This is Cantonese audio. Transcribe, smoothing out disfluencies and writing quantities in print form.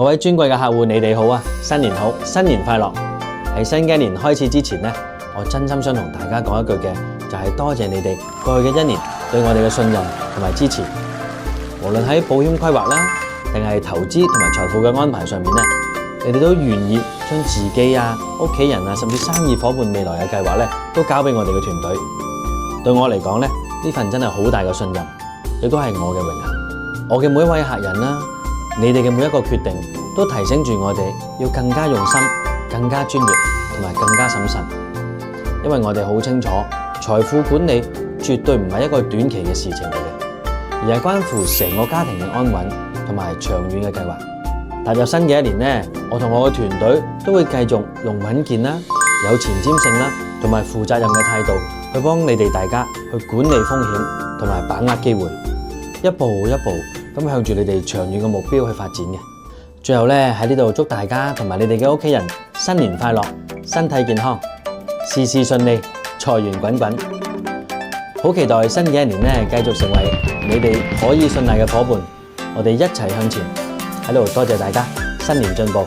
各位尊貴嘅客戶，你哋好啊！新年好，新年快樂！喺新嘅一年開始之前呢，我真心想同大家講一句嘅，就係多謝你哋過去嘅一年對我哋嘅信任同埋支持。無論喺保險規劃啦，定係投資同埋財富嘅安排上面呢，你哋都願意將自己啊、屋企人啊，甚至生意夥伴未來嘅計劃呢，都交俾我哋嘅團隊。對我嚟講呢，呢份真係好大嘅信任，亦都係我嘅榮幸。我嘅每一位客人啦，你哋嘅每一個決定，都提醒住我哋要更加用心、更加專業同埋更加審慎。因為我哋好清楚，財富管理絕對唔係一個短期嘅事情嚟嘅，而係關乎成個家庭嘅安穩同埋長遠嘅計劃。踏入新嘅一年呢，我同我嘅團隊都會繼續用穩健啦、有前瞻性啦同埋負責任嘅態度去幫你哋大家去管理風險同埋把握機會，一步一步咁向住你哋長遠嘅目標去發展嘅。最後呢，喺呢度祝大家同埋你哋嘅屋企人新年快樂，身體健康，事事順利，財源滾滾。好期待新嘅一年呢，繼續成為你哋可以信賴嘅夥伴，我哋一齊向前。喺度多謝大家，新年進步。